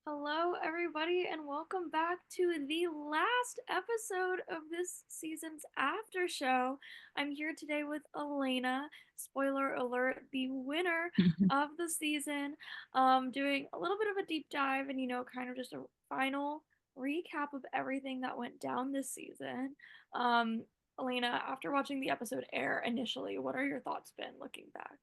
Hello, everybody, and welcome back to the last episode of this season's After Show. I'm here today with Elena. Spoiler alert, the winner of the season. Doing a little bit of a deep dive and, kind of just a final recap of everything that went down this season. Um, Elena, after watching the episode air initially, what are your thoughts been looking back?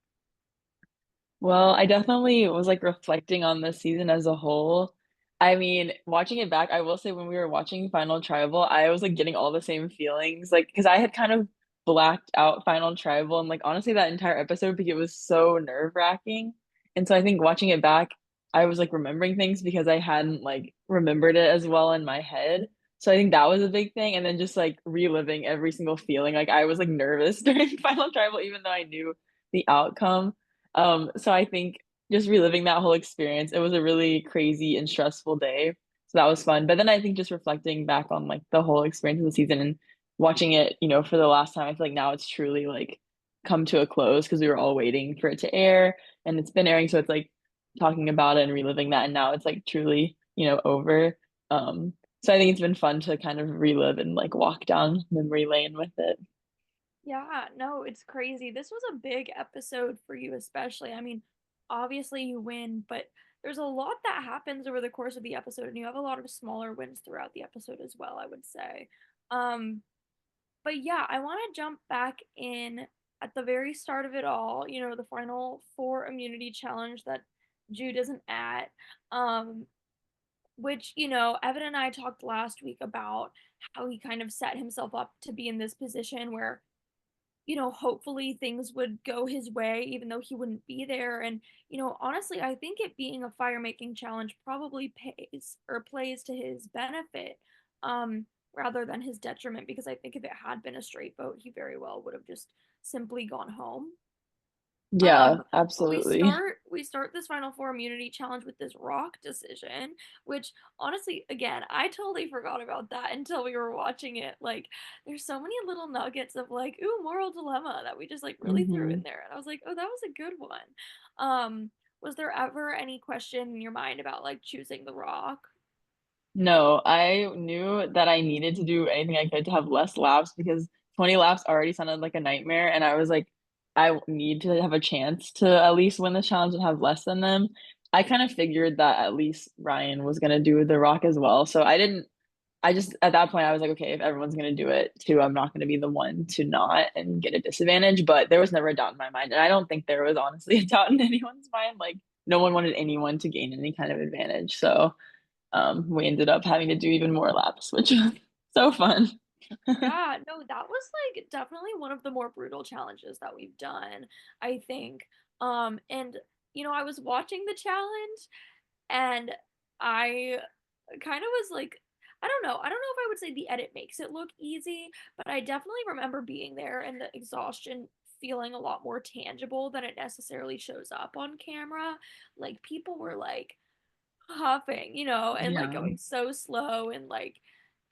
Well, I definitely was like reflecting on the season as a whole. I mean, watching it back, I will say when we were watching Final Tribal, I was like getting all the same feelings, like because I had kind of blacked out Final Tribal and like honestly that entire episode because it was so nerve-wracking. And so I think watching it back, I was like remembering things because I hadn't like remembered it as well in my head. So I think that was a big thing. And then just like reliving every single feeling. Like I was like nervous during Final Tribal, even though I knew the outcome. So I think just reliving that whole experience, it was a really crazy and stressful day. So that was fun. But then I think just reflecting back on like the whole experience of the season and watching it, for the last time, I feel like now it's truly like come to a close because we were all waiting for it to air and it's been airing. So it's like talking about it and reliving that. And now it's like truly, over. So I think it's been fun to kind of relive and like walk down memory lane with it. Yeah, no, it's crazy. This was a big episode for you, especially. I mean, obviously you win, but there's a lot that happens over the course of the episode, and you have a lot of smaller wins throughout the episode as well, I would say. Um, but yeah, I want to jump back in at the very start of it all, the final four immunity challenge that Jude isn't at. Um, which, Evan and I talked last week about how he kind of set himself up to be in this position where hopefully things would go his way, even though he wouldn't be there. And, honestly, I think it being a fire making challenge probably pays or plays to his benefit rather than his detriment, because I think if it had been a straight vote, he very well would have just simply gone home. Yeah, Um, but we absolutely. start we start this Final Four immunity challenge with this rock decision, which honestly, again, I totally forgot about that until we were watching it. Like, there's so many little nuggets of like, ooh, moral dilemma that we just like really threw in hmm there, and I was like, oh, that was a good one. Was there ever any question in your mind about like choosing the rock? No, I knew that I needed to do anything I could to have less laps because 20 laps already sounded like a nightmare. And I was like, I need to have a chance to at least win the challenge and have less than them. I kind of figured that at least Ryan was going to do the rock as well. So I just, at that point, I was like, okay, if everyone's going to do it too, I'm not going to be the one to not and get a disadvantage. But there was never a doubt in my mind. And I don't think there was honestly a doubt in anyone's mind. Like, no one wanted anyone to gain any kind of advantage. So, we ended up having to do even more laps, which was so fun. Yeah, no, that was like definitely one of the more brutal challenges that we've done, I think. And I was watching the challenge and I kind of was like, I don't know. I don't know if I would say the edit makes it look easy, but I definitely remember being there and the exhaustion feeling a lot more tangible than it necessarily shows up on camera. Like people were like huffing, and like Yeah. going so slow, and like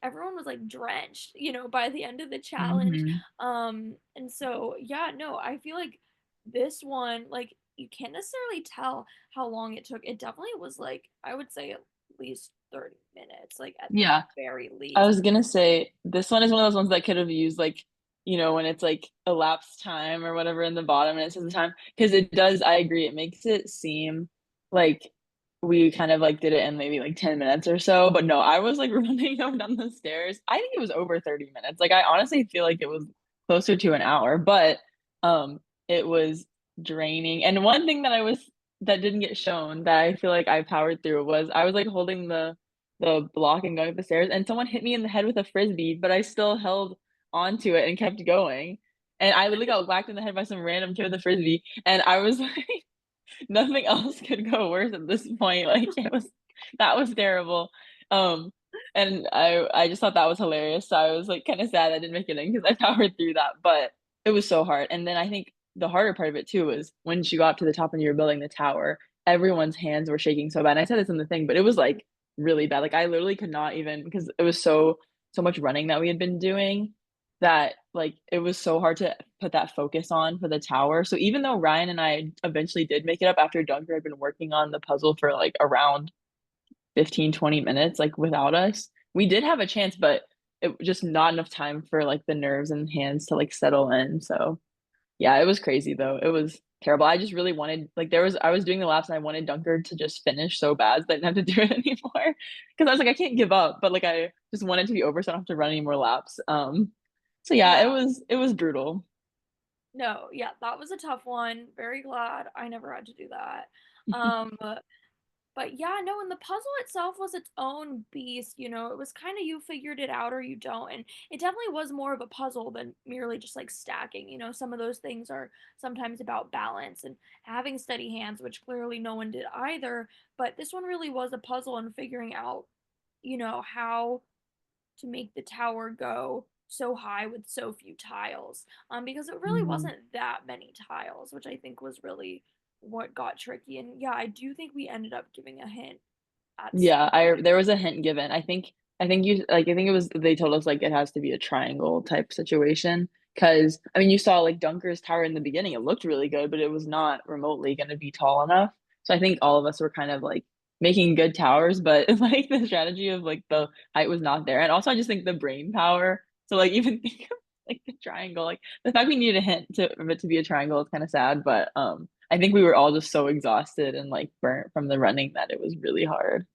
everyone was like drenched, by the end of the challenge. hmm And so yeah, no, I feel like this one, like you can't necessarily tell how long it took. It definitely was like I would say at least 30 minutes, like at the Yeah. very I least. was gonna say this one is one of those ones that could have used like, when it's like elapsed time or whatever in the bottom and it says the time. Because it does, I agree, it makes it seem like we kind of like did it in maybe like 10 minutes or so. But no, I was like running up and down the stairs. I think it was over 30 minutes. Like I honestly feel like it was closer to an hour, but um it was draining. And one thing that didn't get shown that I feel like I powered through was I was like holding the block and going up the stairs, and someone hit me in the head with a frisbee, but I still held onto it and kept going. And I literally got whacked in the head by some random kid with a frisbee, and I was like, nothing else could go worse at this point. Like that was terrible. Um, and I just thought that was hilarious. So I was like kind of sad I didn't make it in because I powered through that, but it was so hard. And then I think the harder part of it too was when you got up to the top and you were building the tower, everyone's hands were shaking so bad. And I said this in the thing, but it was like really bad. Like I literally could not even because it was so much running that we had been doing that like it was so hard to put that focus on for the tower. So even though Ryan and I eventually did make it up after Dunker had been working on the puzzle for like around 15, 20 minutes like without us. We did have a chance, but it just not enough time for like the nerves and hands to like settle in. So yeah, it was crazy though. It was terrible. I just really wanted like I was doing the laps and I wanted Dunker to just finish so bad that I didn't have to do it anymore. Because I was like, I can't give up, but like I just wanted to be over so I don't have to run any more laps. So yeah, Yeah. it was brutal. No, yeah, that was a tough one. Very glad I never had to do that. Um, but yeah, no, and the puzzle itself was its own beast, you know. It was kind of you figured it out or you don't. And it definitely was more of a puzzle than merely just like stacking. You know, some of those things are sometimes about balance and having steady hands, which clearly no one did either. But this one really was a puzzle and figuring out, you know, how to make the tower go so high with so few tiles. Because it really Mhm. wasn't that many tiles, which I think was really what got tricky. And yeah, I do think we ended up giving a hint at Yeah, some I point. there was a hint given. I think you like I think it was they told us like it has to be a triangle type situation because I mean you saw like Dunker's tower in the beginning. It looked really good, but it was not remotely going to be tall enough. So I think all of us were kind of like making good towers, but like the strategy of like the height was not there. And also I just think the brain power to like even think of like the triangle, like the fact we needed a hint to of it to be a triangle is kind of sad, but I think we were all just so exhausted and like burnt from the running that it was really hard.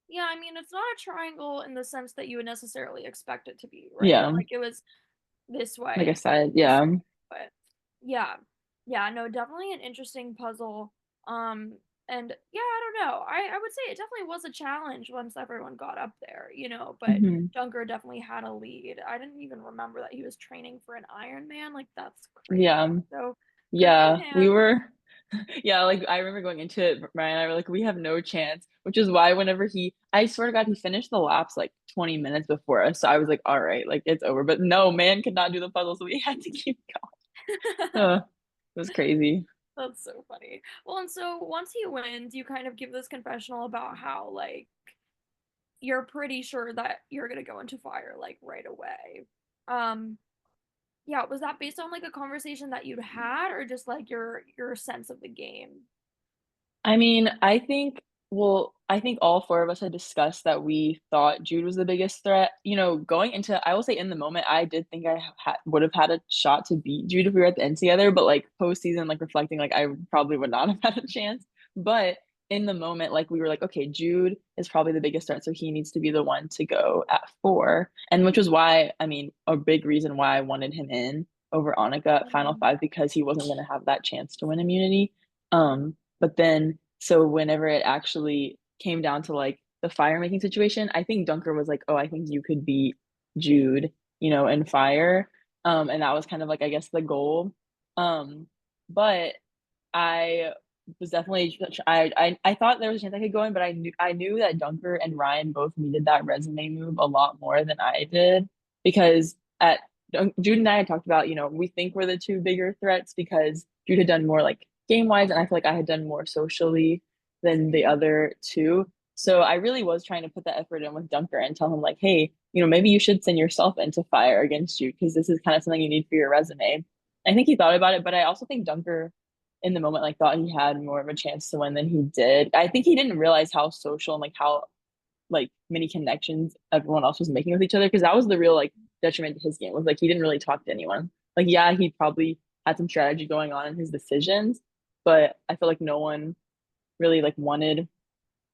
Yeah, I mean, it's not a triangle in the sense that you would necessarily expect it to be, right? Yeah, Like it was this like way I instead of said, this yeah. way. But yeah, yeah, no, definitely an interesting puzzle. Um, and yeah, I don't know. I would say it definitely was a challenge once everyone got up there, you know. But Hmm. Dunker definitely had a lead. I didn't even remember that he was training for an Iron Man. Like that's crazy. Yeah. So good for Yeah. We him. were yeah, like I remember going into it, Ryan and I were like, we have no chance, which is why whenever I swear to God, he finished the laps like 20 minutes before us. So I was like, all right, like it's over. But no, man could not do the puzzle, so we had to keep going. It was crazy. That's so funny. Well, and so once he wins, you kind of give this confessional about how like you're pretty sure that you're gonna go into fire like right away. Um, yeah, was that based on like a conversation that you'd had or just like your sense of the game? I mean, I think all four of us had discussed that we thought Jude was the biggest threat. You know, going into, I will say in the moment, I did think would have had a shot to beat Jude if we were at the end together, but like postseason, like reflecting, like I probably would not have had a chance. But in the moment, like we were like, okay, Jude is probably the biggest threat, so he needs to be the one to go at 4. And which was why, I mean, a big reason why I wanted him in over Annika at Final Mhm. Five because he wasn't going to have that chance to win immunity. But then, so whenever it actually came down to like the fire making situation, I think Dunker was like, "Oh, I think you could beat Jude, you know, in fire." And that was kind of like I guess the goal. But I was definitely I thought there was a chance I could go in, but I knew that Dunker and Ryan both needed that resume move a lot more than I did because at Jude and I had talked about, you know, we think we're the two bigger threats because Jude had done more like game wise, and I feel like I had done more socially than the Mhm. other two. So I really was trying to put that effort in with Dunker and tell him like, hey, you know, maybe you should send yourself into fire against Jude because this is kind of something you need for your resume. I think he thought about it, but I also think Dunker in the moment like thought he had more of a chance to win than he did. I think he didn't realize how social and like how like many connections everyone else was making with each other because that was the real like detriment to his game was like he didn't really talk to anyone. Like yeah, he probably had some strategy going on in his decisions, but I feel like no one really like wanted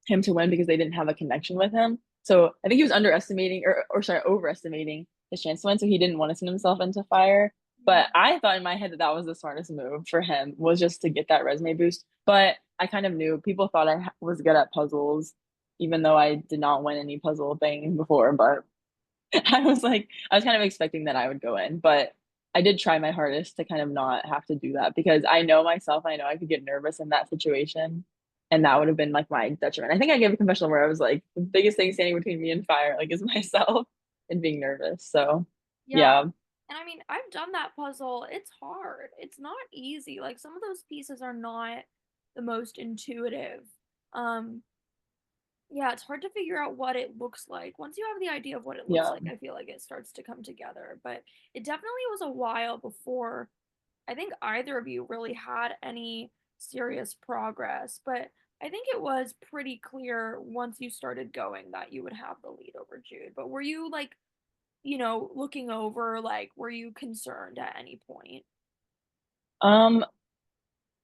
him to win because they didn't have a connection with him. So I think he was underestimating or sorry, overestimating his chance to win. So he didn't want to send himself into fire. But I thought in my head that that was the smartest move for him was just to get that resume boost. But I kind of knew people thought I was good at puzzles, even though I did not win any puzzle thing before. But I was kind of expecting that I would go in, but I did try my hardest to kind of not have to do that because I know myself, I know I could get nervous in that situation. And that would have been like my detriment. I think I gave a confessional where I was like, the biggest thing standing between me and fire, like, is myself and being nervous. So, Yeah. yeah, And I mean, I've done that puzzle. It's hard. It's not easy. Like some of those pieces are not the most intuitive. Um, yeah, it's hard to figure out what it looks like. Once you have the idea of what it looks yeah, like, I feel like it starts to come together. But it definitely was a while before I think either of you really had any serious progress. But I think it was pretty clear once you started going that you would have the lead over Jude. But were you like, looking over, like, were you concerned at any point? Um,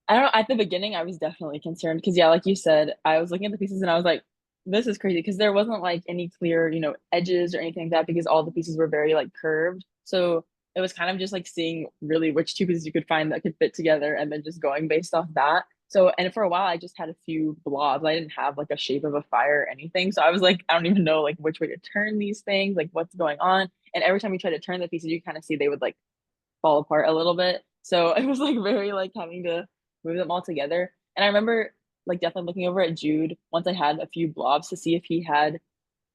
I don't know. At the beginning, I was definitely concerned because, yeah, like you said, I was looking at the pieces and I was like, this is crazy because there wasn't like any clear, edges or anything like that because all the pieces were very like curved. So it was kind of just like seeing really which two pieces you could find that could fit together and then just going based off that. So, and for a while, I just had a few blobs. I didn't have like a shape of a fire or anything. So I was like, I don't even know like which way to turn these things, like what's going on. And every time you try to turn the pieces, you kind of see they would like fall apart a little bit. So it was like very like having to move them all together. And I remember like definitely looking over at Jude once I had a few blobs to see if he had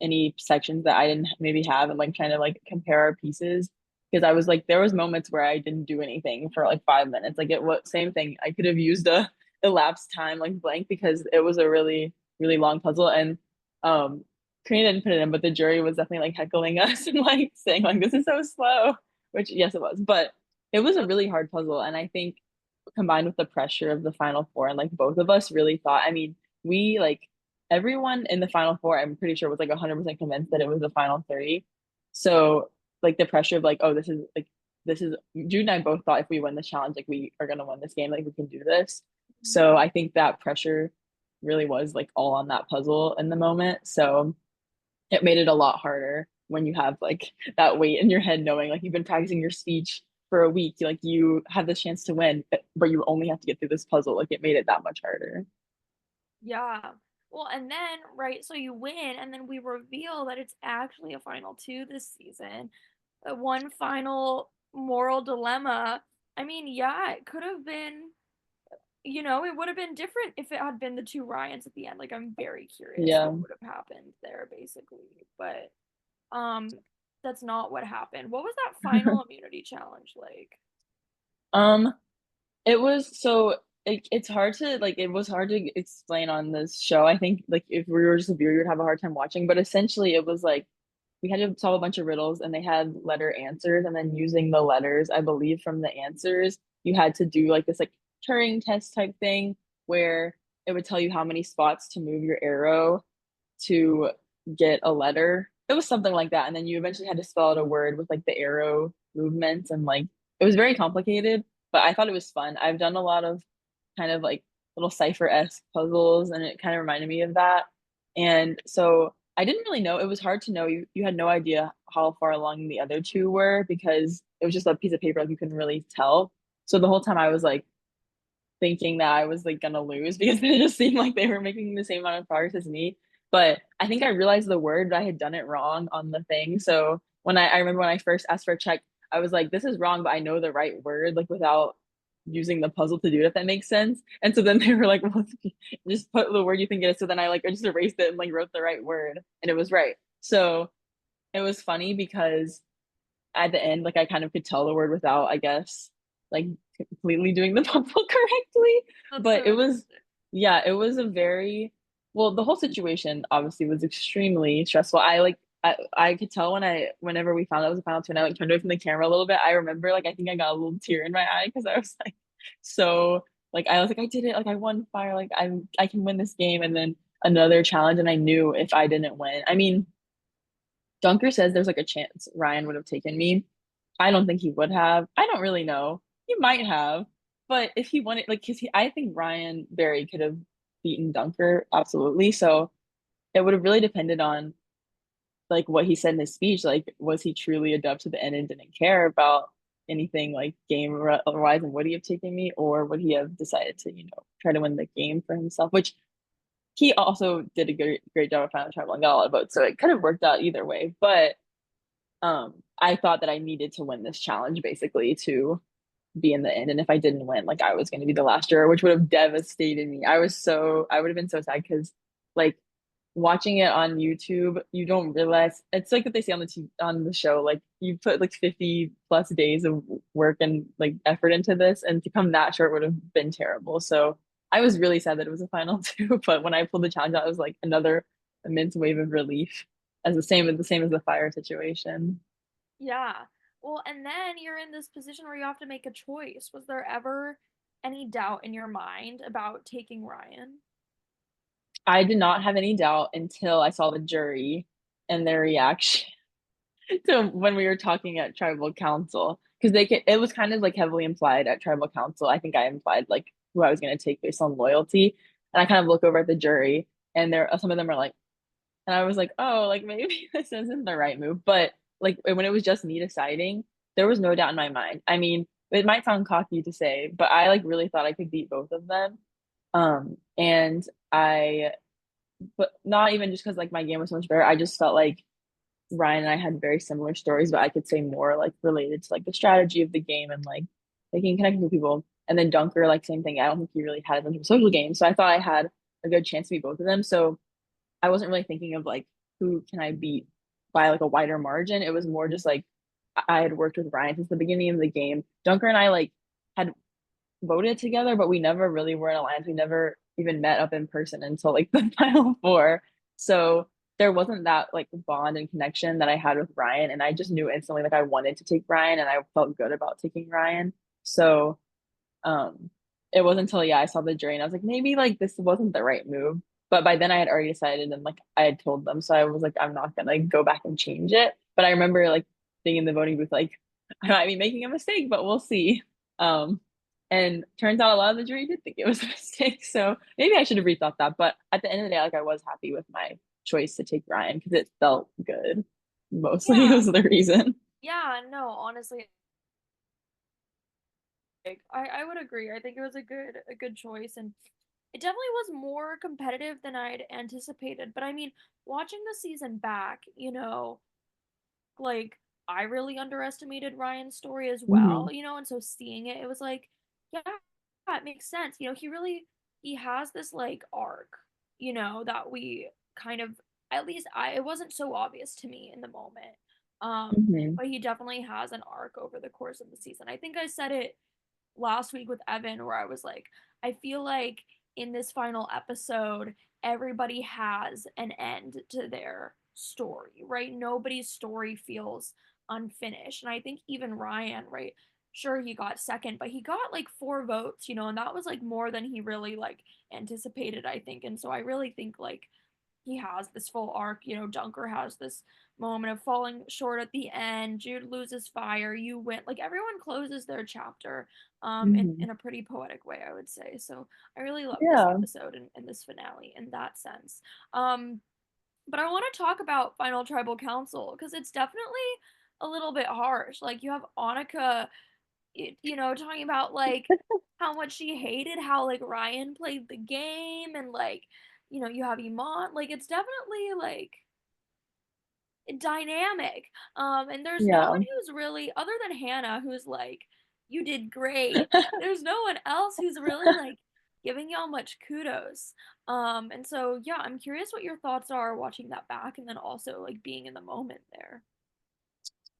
any sections that I didn't maybe have and like trying to like compare our pieces. Because I was like, there was moments where I didn't do anything for like 5 minutes. Like it what same thing. I could have used a elapsed time like blank because it was a really, really long puzzle. And Karina didn't put it in, but the jury was definitely like heckling us and like saying like this is so slow, which yes it was. But it was a That's really hard puzzle. And I think combined with the pressure of the final four and like both of us really thought, I mean, we like everyone in the final four, I'm pretty sure was like 100% convinced that it was the final three. So like the pressure of like, oh, this is Jude and I both thought if we win this challenge, like we are gonna win this game, like we can do this. So I think that pressure really was like all on that puzzle in the moment. So it made it a lot harder when you have like that weight in your head knowing like you've been practicing your speech for a week, like you have this chance to win, but you only have to get through this puzzle. Like it made it that much harder. Yeah. Well, and then, right, so you win, and then we reveal that it's actually a final two this season. One final moral dilemma. I mean, yeah, it could have been, it would have been different if it had been the two Ryans at the end. Like, I'm very curious Yeah. what would have happened there, basically. But, um, that's not what happened. What was that final immunity challenge like? um it was so it's hard to like it was hard to explain on this show. I think like if we were just a viewer, you would have a hard time watching. But essentially it was like we had to solve a bunch of riddles and they had letter answers and then using the letters, I believe from the answers, you had to do like this like Turing test type thing where it would tell you how many spots to move your arrow to get a letter. It was something like that. And then you eventually had to spell out a word with like the arrow movements and like it was very complicated, but I thought it was fun. I've done a lot of kind of like little cipher-esque puzzles and it kind of reminded me of that. And so I didn't really know. It was hard to know. You had no idea how far along the other two were because it was just a piece of paper like you couldn't really tell. So the whole time I was like thinking that I was like gonna lose because it just seemed like they were making the same amount of progress as me. But I think I realized the word, but I had done it wrong on the thing. So when I remember when I first asked for a check, I was like, this is wrong, but I know the right word, like without using the puzzle to do it, if that makes sense. And so then they were like, well, just put the word you think it is. So then I just erased it and like wrote the right word and it was right. So it was funny because at the end, like I kind of could tell the word without, I guess, like completely doing the puzzle correctly. That's But so it was, interesting. yeah, it was a very, well, the whole situation obviously was extremely stressful. I could tell whenever we found out it was a final two and I like turned away from the camera a little bit. I remember like I think I got a little tear in my eye because I was like, so like I was like I did it, like I won fire, like I can win this game, and then another challenge, and I knew if I didn't win, I mean Dunker says there's like a chance Ryan would have taken me. I don't think he would have. I don't really know. He might have, but if he wanted, like, I think Ryan Barry could have beaten Dunker absolutely. So it would have really depended on like what he said in his speech. Like, was he truly adept to the end and didn't care about anything like game wise, and would he have taken me, or would he have decided to, try to win the game for himself? Which he also did a great job of final travel and got a lot of votes, so it could have worked out either way. But I thought that I needed to win this challenge basically to be in the end. And if I didn't win, like I was going to be the last juror, which would have devastated me. I would have been so sad because like watching it on YouTube, you don't realize it's like what they say on on the show, like you put like 50 plus days of work and like effort into this, and to come that short would have been terrible. So I was really sad that it was a final two, but when I pulled the challenge out, it was like another immense wave of relief as the same as the fire situation. Yeah. Well, and then you're in this position where you have to make a choice. Was there ever any doubt in your mind about taking Ryan? I did not have any doubt until I saw the jury and their reaction to when we were talking at tribal council. Because it was kind of like heavily implied at tribal council. I think I implied like who I was going to take based on loyalty. And I kind of look over at the jury and there some of them are like, and I was like, oh, like maybe this isn't the right move. But like when it was just me deciding, there was no doubt in my mind. I mean, it might sound cocky to say, but I like really thought I could beat both of them. And I, but not even just because like my game was so much better. I just felt like Ryan and I had very similar stories, but I could say more like related to like the strategy of the game and like making connections with people. And then Dunker, like same thing. I don't think he really had as much of a social game. So I thought I had a good chance to beat both of them. So I wasn't really thinking of like who can I beat by like a wider margin. It was more just like I had worked with Ryan since the beginning of the game. Dunker and I like had voted together, but we never really were in alliance. We never even met up in person until like the final four. So there wasn't that like bond and connection that I had with Ryan. And I just knew instantly like I wanted to take Ryan and I felt good about taking Ryan. So um it wasn't until yeah, I saw the jury and I was like, maybe like this wasn't the right move. But by then I had already decided and like I had told them. So I was like, I'm not gonna go back and change it. But I remember like being in the voting booth, like I might be making a mistake, but we'll see. Um, and turns out a lot of the jury did think it was a mistake. So maybe I should have rethought that. But at the end of the day, like I was happy with my choice to take Ryan because it felt good. Mostly Yeah. was the reason. Yeah, no, honestly, like, I would agree. I think it was a good choice, and it definitely was more competitive than I'd anticipated. But I mean, watching the season back, like I really underestimated Ryan's story as Hmm. well, and so seeing it, it was like, yeah, it makes sense. He has this like arc, that we kind of at least it wasn't so obvious to me in the moment. Hmm. But he definitely has an arc over the course of the season. I think I said it last week with Evan where I was like, I feel like in this final episode, everybody has an end to their story, right? Nobody's story feels unfinished. And I think even Ryan, right? Sure, he got second, but he got like 4 votes, and that was like more than he really like anticipated, I think. And so I really think like he has this full arc. Dunker has this moment of falling short at the end. Jude loses fire. You win. Like everyone closes their chapter Hmm. in a pretty poetic way, I would say. So I really love this Yeah, episode and this finale in that sense. Um, but I want to talk about Final Tribal Council because it's definitely a little bit harsh. Like you have Annika, talking about like how much she hated how like Ryan played the game and like you have Iman. Like it's definitely like dynamic. And there's no one yeah. who's really other than Hannah who's like, you did great. There's no one else who's really like giving y'all much kudos. And so yeah, I'm curious what your thoughts are watching that back and then also like being in the moment there.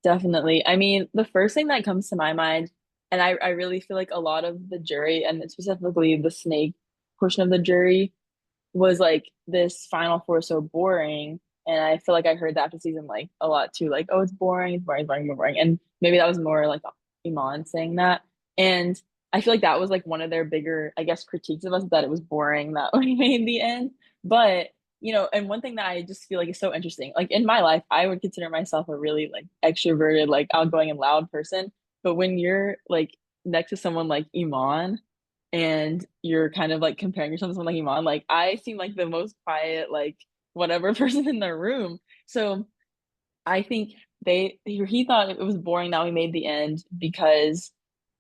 Definitely. I mean, the first thing that comes to my mind, and I really feel like a lot of the jury, and specifically the snake portion of the jury, was like this final four is so boring. And I feel like I heard that after season like a lot too, like, oh, it's boring, it's boring, it's boring, it's boring. And maybe that was more like Iman saying that. And I feel like that was like one of their bigger, I guess, critiques of us that it was boring that we made the end. But and one thing that I just feel like is so interesting, like in my life, I would consider myself a really like extroverted, like outgoing and loud person. But when you're like next to someone like Iman, and you're kind of like comparing yourself to someone like Iman, like I seem like the most quiet, like whatever person in the room. So I think he thought it was boring that we made the end because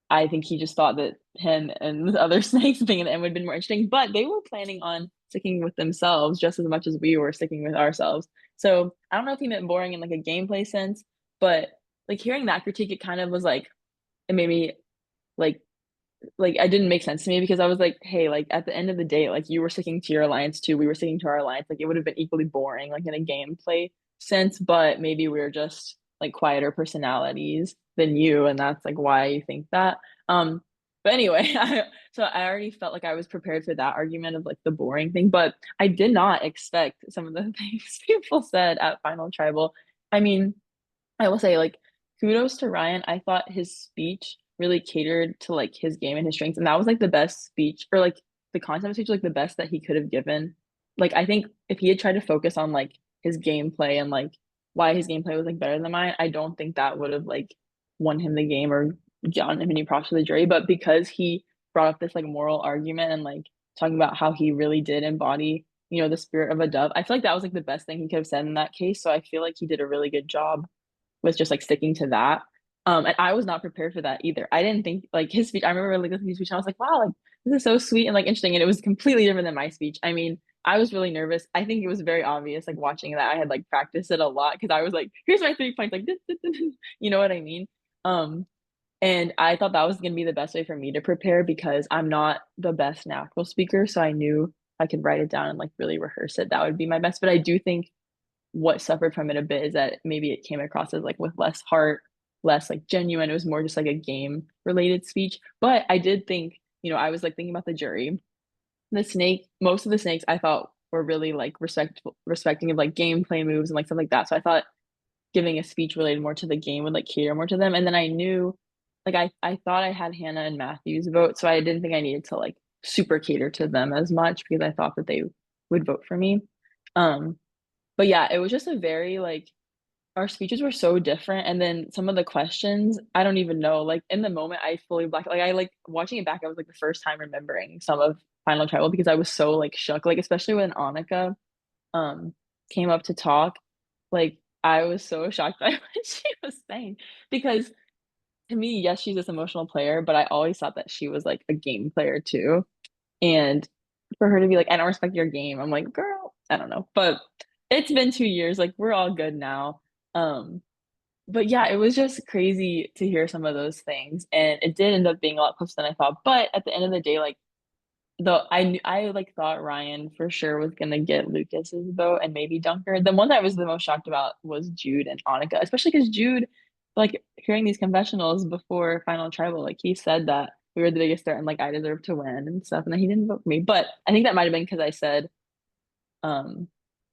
I think he just thought that him and the other snakes being in the end would have been more interesting. But they were planning on sticking with themselves just as much as we were sticking with ourselves. So I don't know if he meant boring in like a gameplay sense, but like hearing that critique, it kind of was like it made me like I didn't make sense to me because I was like, hey, like at the end of the day, like you were sticking to your alliance too. We were sticking to our alliance. Like it would have been equally boring, like in a gameplay sense, but maybe we are just like quieter personalities than you, and that's like why you think that. But anyway, so I already felt like I was prepared for that argument of like the boring thing, but I did not expect some of the things people said at Final Tribal. I mean, I will say, like, kudos to Ryan. I thought his speech really catered to like his game and his strengths, and that was like the best speech, or like the content of the speech, like the best that he could have given. like I think if he had tried to focus on like his gameplay and like why his gameplay was like better than mine, I don't think that would have like won him the game or gotten him any props for the jury. But because he brought up this like moral argument and like talking about how he really did embody, the spirit of a dove, I feel like that was like the best thing he could have said in that case. So I feel like he did a really good job with just like sticking to that. And I was not prepared for that either. I didn't think like his speech. I remember like listening to his speech, and I was like, wow, like this is so sweet and like interesting. And it was completely different than my speech. I mean, I was really nervous. I think it was very obvious, like watching that I had like practiced it a lot because I was like, here's my 3 points, like you know what I mean? Um, and I thought that was gonna be the best way for me to prepare because I'm not the best natural speaker. So I knew I could write it down and like really rehearse it. That would be my best. But I do think what suffered from it a bit is that maybe it came across as like with less heart, less like genuine. It was more just like a game related speech. But I did think, I was like thinking about the jury. The snake, most of the snakes I thought were really like respecting of like gameplay moves and like stuff like that. So I thought giving a speech related more to the game would like cater more to them. And then I knew like I thought I had Hannah and Matthew's vote, so I didn't think I needed to like super cater to them as much because I thought that they would vote for me. Um, but yeah, it was just a very like our speeches were so different. And then some of the questions, I don't even know. Like in the moment, I fully blacked. Like I like watching it back, I was like the first time remembering some of Final Tribal because I was so like shook. Like especially when Annika um came up to talk, like I was so shocked by what she was saying. Because to me, yes, she's this emotional player, but I always thought that she was like a game player too. And for her to be like, I don't respect your game, I'm like, girl, I don't know. But it's been 2 years, like we're all good now. Um, but yeah, it was just crazy to hear some of those things. And it did end up being a lot closer than I thought. But at the end of the day, like though I like thought Ryan for sure was gonna get Lucas's vote and maybe Dunker. The one that I was the most shocked about was Jude and Annika, especially because Jude, like hearing these confessionals before Final Tribal, like he said that we were the biggest threat and like I deserve to win and stuff, and then he didn't vote for me. But I think that might have been because I said, um,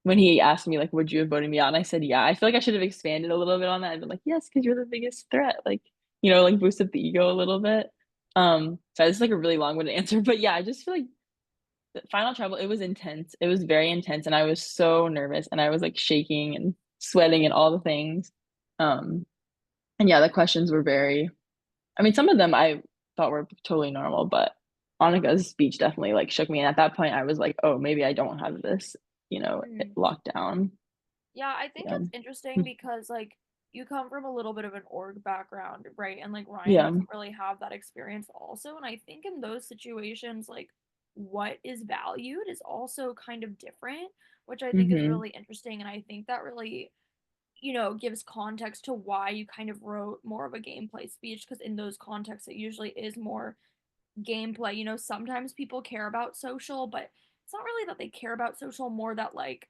when he asked me like, would you have voted me out? And I said, yeah. I feel like I should have expanded a little bit on that and been like, yes, because you're the biggest threat. Like, like boost up the ego a little bit. So it's like a really long-winded answer, but yeah, I just feel like the Final Tribal, it was intense. It was very intense, and I was so nervous, and I was like shaking and sweating and all the things. Um, and yeah, the questions were very. I mean, some of them I thought were totally normal, but Annika's speech definitely like shook me. And at that point, I was like, oh, maybe I don't have this, Hmm. locked down. Yeah, I think Yeah, it's interesting because like you come from a little bit of an org background, right? And like Ryan yeah, doesn't really have that experience also. And I think in those situations, like what is valued is also kind of different, which I think is hmm really interesting. And I think that really, gives context to why you kind of wrote more of a gameplay speech because in those contexts it usually is more gameplay. Sometimes people care about social, but it's not really that they care about social, more that like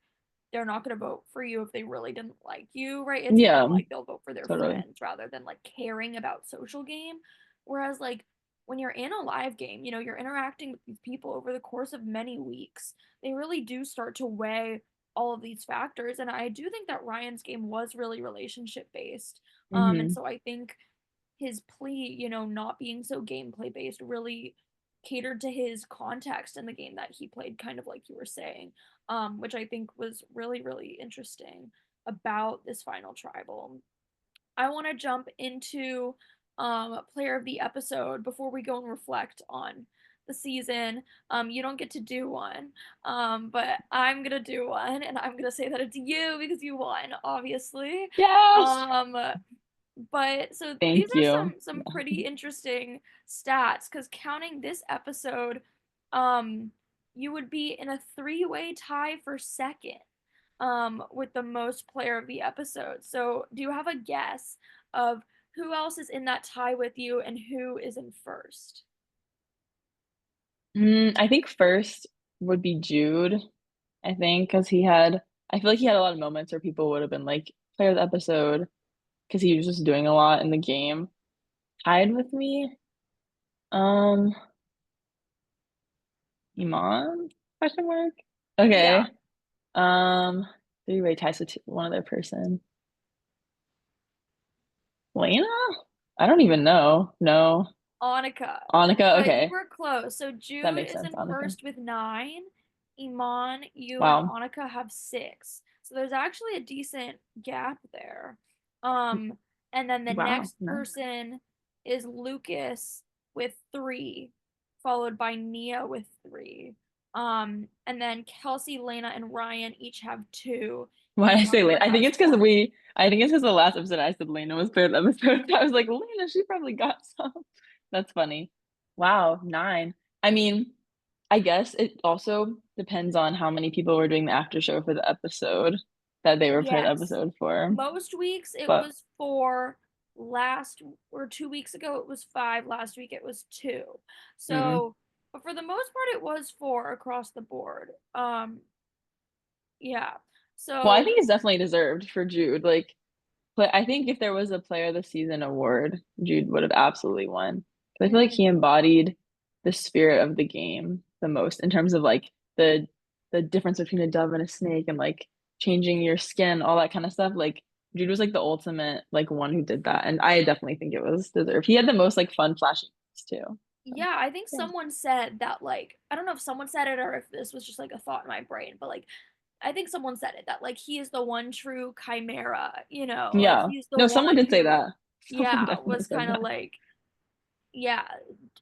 they're not going to vote for you if they really didn't like you, right? It's more yeah, like they'll vote for their totally. friends rather than like caring about social game. Whereas like when you're in a live game, you're interacting with these people over the course of many weeks. They really do start to weigh all of these factors. And I do think that Ryan's game was really relationship based. And hmm so I think his plea, not being so gameplay based, really catered to his context in the game that he played, kind of like you were saying, which I think was really, really interesting about this final tribal. I want to jump into player of the episode before we go and reflect on the season. You don't get to do one, but I'm gonna do one, and I'm gonna say that it's you because you won, obviously. Yes, Um, but so these thank are you. some pretty interesting stats because counting this episode, um, you would be in a three-way tie for second, with the most player of the episode. So do you have a guess of who else is in that tie with you and who is in first? I think first would be Jude. I think because I feel like he had a lot of moments where people would have been like, player of the episode, because he was just doing a lot in the game. Tied with me, um, Iman? Question mark. Okay. Yeah, Three-way ties with one other person. Lena? I don't even know. No. Annika. Annika. But you Okay, were close. So that Jude makes is sense. in Annika. first with 9, Iman, you, and Wow. Annika have 6. So there's actually a decent gap there. Um, and then the Wow. next Nice. person is Lucas with 3, followed by Nia with 3. And then Kelsey, Lena, and Ryan each have 2, Why and did I say Lena? Jennifer has 1. I think it's because the last episode I said Lena was third episode. I was like, Lena, she probably got some. That's funny. Wow, 9. I mean, I guess it also depends on how many people were doing the after show for the episode that they were per Yes. episode for. Most weeks it But was 4. Last or 2 weeks ago it was 5. Last week it was 2. mm. So, but for the most part it was 4 across the board. Yeah. Well, I So, think it's definitely deserved for Jude. Like, but I think if there was a Player of the Season award, Jude would have absolutely won. I feel like he mhm. embodied the spirit of the game the most in terms of like the difference between a dove and a snake and like changing your skin, all that kind of stuff. Like Jude was like the ultimate like one who did that, and I definitely think it was deserved. He had the most like fun, flashy moves too. So, Yeah, I think yeah. someone said that, like, I don't know if someone said it or if this was just like a thought in my brain, but like I think someone said it that like he is the one true chimera, like Yeah. he's the No, someone one did say who, that. Someone yeah, definitely was said kind of that. like, yeah,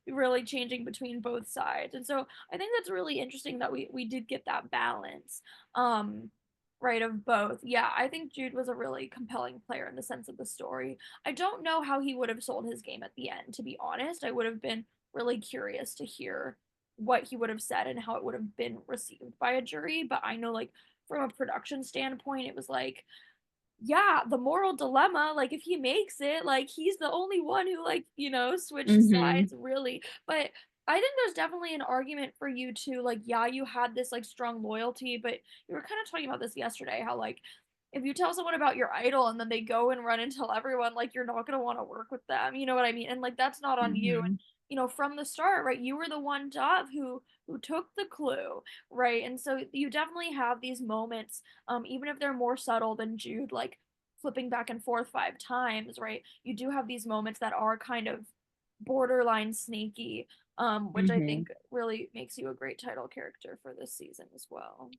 really changing between both sides. And so I think that's really interesting that we did get that balance, um right, of both. Yeah, I think Jude was a really compelling player in the sense of the story. I don't know how he would have sold his game at the end, to be honest. I would have been really curious to hear what he would have said and how it would have been received by a jury, but I know, like, from a production standpoint it was like, yeah, the moral dilemma, like if he makes it, like he's the only one who, like, switched Hmm. sides really. But I think there's definitely an argument for you to, like, yeah, you had this like strong loyalty, but you were kind of talking about this yesterday, how like if you tell someone about your idol and then they go and run and tell everyone, like you're not going to want to work with them. You know what I mean? And like that's not on you. And Hmm. from the start, right? You were the one, Dove, who took the clue, right? And so you definitely have these moments, even if they're more subtle than Jude, like flipping back and forth 5 times, right? You do have these moments that are kind of borderline snaky, which I Hmm. think really makes you a great title character for this season as well.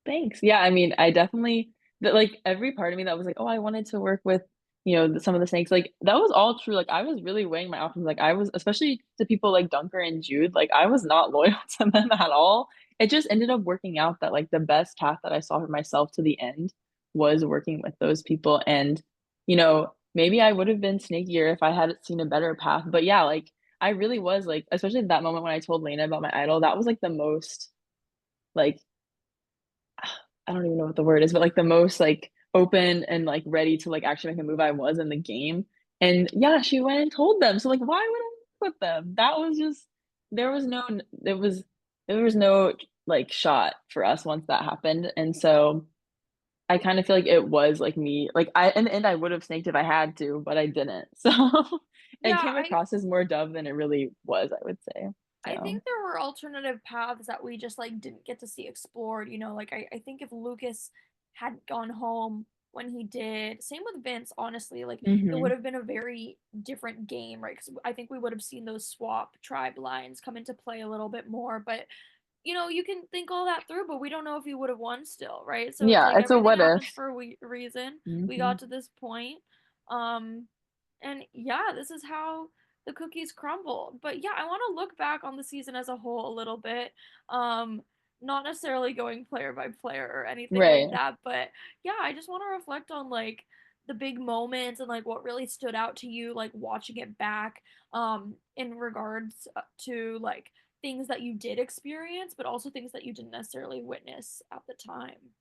Thanks. Yeah, I mean, I definitely that like every part of me that was like, oh, I wanted to work with, some of the snakes. Like that was all true. Like I was really weighing my options. Like I was, especially to people like Dunker and Jude, like I was not loyal to them at all. It just ended up working out that like the best path that I saw for myself to the end was working with those people. And, maybe I would have been snakier if I had seen a better path. But yeah, like I really was like, especially at that moment when I told Lena about my idol, that was like the most like I don't even know what the word is, but like the most like open and like ready to like actually make a move I was in the game. And yeah, she went and told them. So like why would I work with them? That was just there was no there was no like shot for us once that happened. And so I kind of feel like it was like me. Like I in the end I would have snaked if I had to, but I didn't. So it Yeah, came across as more dove than it really was, I would say. I Yeah. think there were alternative paths that we just like didn't get to see explored. Like I think if Lucas had gone home when he did, same with Vince, honestly, like it would Hmm. have been a very different game, right? Because I think we would have seen those swap tribe lines come into play a little bit more. But you can think all that through, but we don't know if he would have won still, right? So it's Yeah, like it's a everything what if. happens for a reason. We Hmm. got to this point. Um, and yeah, this is how the cookies crumbled. But yeah, I want to look back on the season as a whole a little bit. Um, Not necessarily going player by player or anything like Right. that, but yeah, I just want to reflect on like the big moments and like what really stood out to you, like watching it back, in regards to like things that you did experience, but also things that you didn't necessarily witness at the time.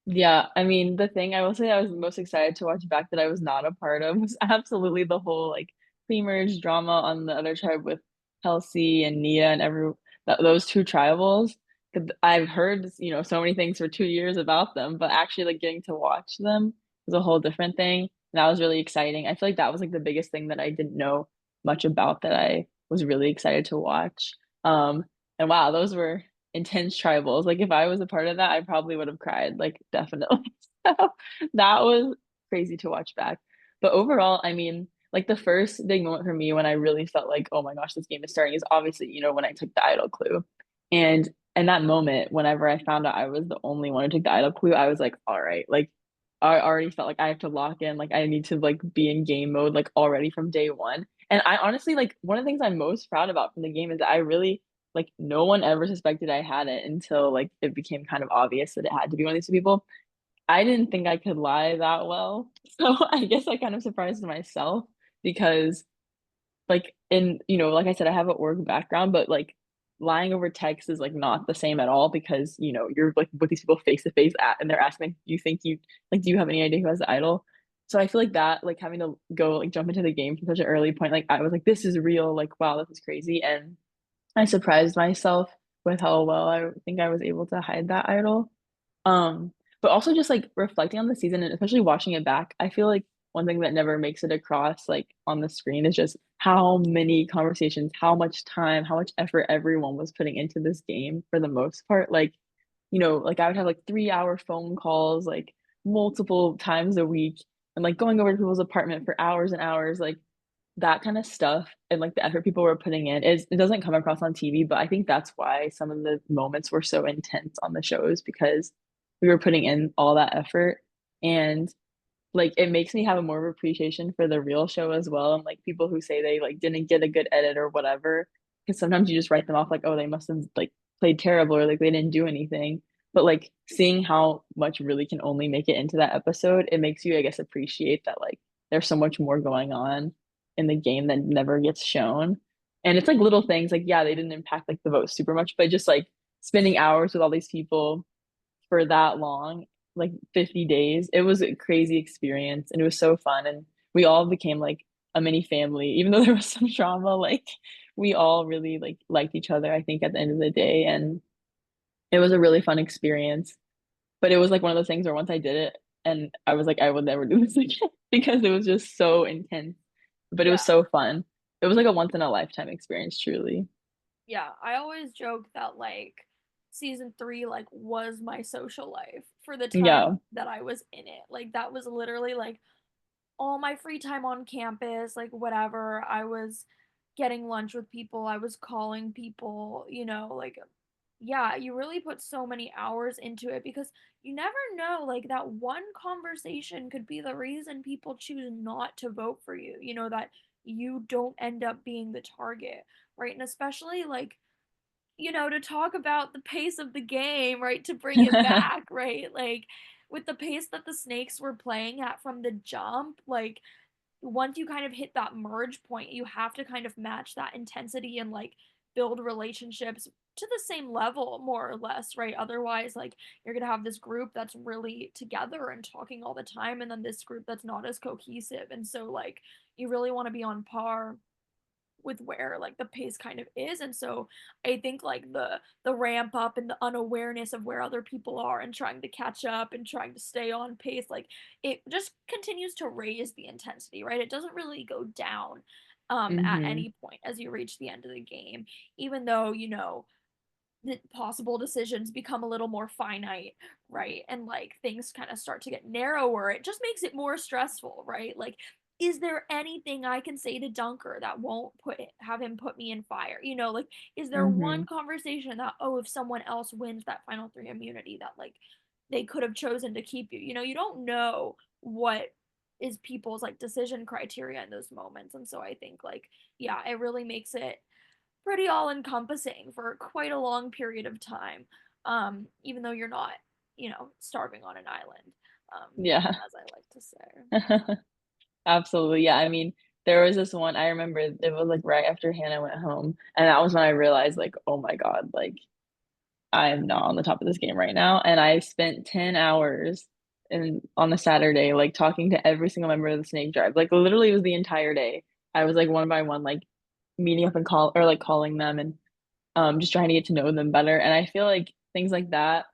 Yeah, I mean, the thing I will say I was most excited to watch back that I was not a part of was absolutely the whole like pre-merge drama on the other tribe with Kelsey and Nia and those two tribals. 'Cause I've heard, so many things for 2 years about them, but actually like getting to watch them was a whole different thing. And that was really exciting. I feel like that was like the biggest thing that I didn't know much about that I was really excited to watch. And wow, those were intense tribals. Like if I was a part of that, I probably would have cried, like definitely. So that was crazy to watch back. But overall, I mean, like the first big moment for me when I really felt like, oh my gosh, this game is starting is obviously, when I took the idol clue. And in that moment, whenever I found out I was the only one who took the idol clue, I was like, all right, like I already felt like I have to lock in, like I need to like be in game mode like already from day one. And I honestly like one of the things I'm most proud about from the game is that I really like no one ever suspected I had it until like it became kind of obvious that it had to be one of these two people. I didn't think I could lie that well. So I guess I kind of surprised myself because like in like I said, I have an org background, but like lying over text is like not the same at all because you're like with these people face to face at and they're asking like, do you think you like do you have any idea who has the idol? So I feel like that like having to go like jump into the game from such an early point, like I was like, this is real, like wow, this is crazy. And I surprised myself with how well I think I was able to hide that idol. Um, but also just like reflecting on the season and especially watching it back, I feel like one thing that never makes it across like on the screen is just how many conversations, how much time, how much effort everyone was putting into this game for the most part. Like, like I would have like 3 hour phone calls like multiple times a week and like going over to people's apartment for hours and hours. Like that kind of stuff and like the effort people were putting in is it doesn't come across on TV, but I think that's why some of the moments were so intense on the shows because we were putting in all that effort and like it makes me have a more of appreciation for the real show as well and like people who say they like didn't get a good edit or whatever because sometimes you just write them off like oh they must have like played terrible or like they didn't do anything but like seeing how much really can only make it into that episode it makes you I guess appreciate that like there's so much more going on in the game that never gets shown and it's like little things like yeah they didn't impact like the vote super much but just like spending hours with all these people for that long, like 50 days. It was a crazy experience and it was so fun. And we all became like a mini family, even though there was some drama, like we all really like liked each other, I think, at the end of the day. And it was a really fun experience. But it was like one of those things where once I did it and I was like, I would never do this again because it was just so intense. But it was Yeah. so fun. It was like a once in a lifetime experience, truly. Yeah, I always joke that like season 3 like was my social life for the time Yeah. that I was in it. Like that was literally like all my free time on campus, like whatever. I was getting lunch with people, I was calling people, like yeah, you really put so many hours into it because you never know, like that one conversation could be the reason people choose not to vote for you, that you don't end up being the target, right? And especially like to talk about the pace of the game, right? To bring it back, right? Like with the pace that the snakes were playing at from the jump, like once you kind of hit that merge point, you have to kind of match that intensity and like build relationships to the same level, more or less, right? Otherwise, like you're gonna have this group that's really together and talking all the time, and then this group that's not as cohesive. And so, like, you really want to be on par with where like the pace kind of is. And so I think like the ramp up and the unawareness of where other people are and trying to catch up and trying to stay on pace, like it just continues to raise the intensity, right? It doesn't really go down at Hmm. any point as you reach the end of the game, even though the possible decisions become a little more finite, right? And like things kind of start to get narrower. It just makes it more stressful, right? Like, is there anything I can say to Dunker that won't have him put me in fire? Like, is there Hmm. one conversation that, oh, if someone else wins that final three immunity, that like they could have chosen to keep you? You don't know what is people's like decision criteria in those moments. And so I think like, yeah, it really makes it pretty all encompassing for quite a long period of time. Even though you're not, starving on an island, Yeah. as I like to say. Absolutely. Yeah. I mean, there was this one, I remember it was like right after Hannah went home. And that was when I realized, like, oh my God, like, I'm not on the top of this game right now. And I spent 10 hours on a Saturday, like, talking to every single member of the Snake Tribe. Like, literally, it was the entire day. I was like, one by one, like, meeting up and like calling them and just trying to get to know them better. And I feel like things like that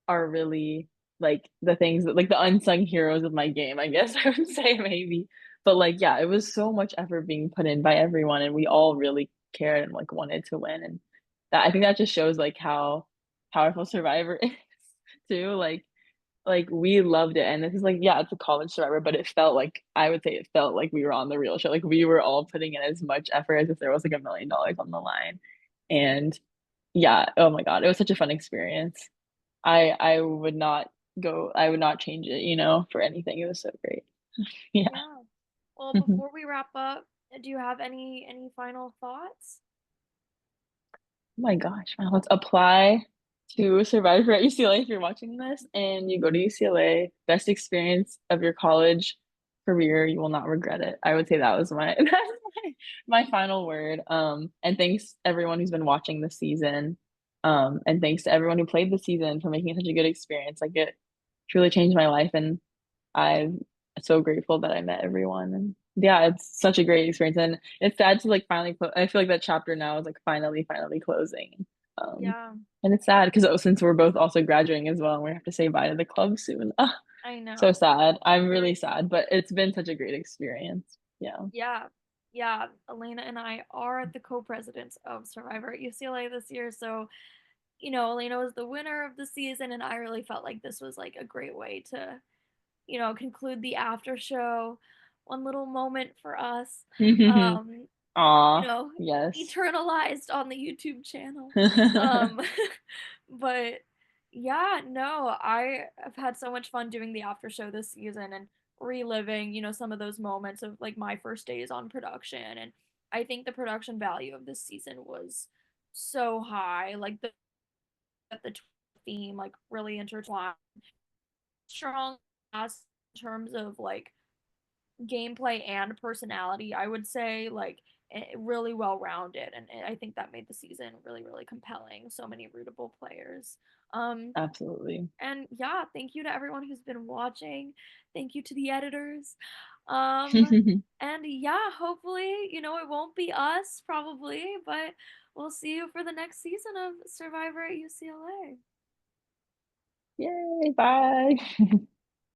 are really like the things that like the unsung heroes of my game, I guess I would say maybe. But like yeah, it was so much effort being put in by everyone and we all really cared and like wanted to win. And that I think that just shows like how powerful Survivor is too. Like we loved it. And this is like, yeah, it's a college Survivor, but it felt like I would say it felt like we were on the real show. Like we were all putting in as much effort as if there was like $1 million on the line. And yeah, oh my God, it was such a fun experience. I would not I would not change it, for anything. It was so great. Yeah. Yeah. Well, Mhm. before we wrap up, do you have any final thoughts? Oh my gosh, wow, let's apply to Survivor at UCLA if you're watching this and you go to UCLA. Best experience of your college career. You will not regret it. I would say that was my that's my final word. And thanks everyone who's been watching the season. And thanks to everyone who played the season for making it such a good experience. Like it truly changed my life and I'm so grateful that I met everyone. And yeah, it's such a great experience. And it's sad to like finally I feel like that chapter now is like finally closing. Um, Yeah, and it's sad because since we're both also graduating as well, and we have to say bye to the club soon. Ah, I so know. sad. I'm Very really sad, but it's been such a great experience. Yeah. Yeah. Yeah, Elena and I are the co-presidents of Survivor at UCLA this year, so Elena was the winner of the season, and I really felt like this was like a great way to, conclude the after show. One little moment for us, um, you Aw, know, yes. eternalized on the YouTube channel. Um, but yeah, no, I have had so much fun doing the after show this season and reliving, some of those moments of like my first days on production. And I think the production value of this season was so high. Like the theme like really intertwined strong cast in terms of like gameplay and personality. I would say like really well rounded, and I think that made the season really compelling. So many rootable players. Um, Absolutely. and yeah, thank you to everyone who's been watching. Thank you to the editors. Um, and yeah, hopefully, it won't be us probably, but we'll see you for the next season of Survivor at UCLA. Yay, bye.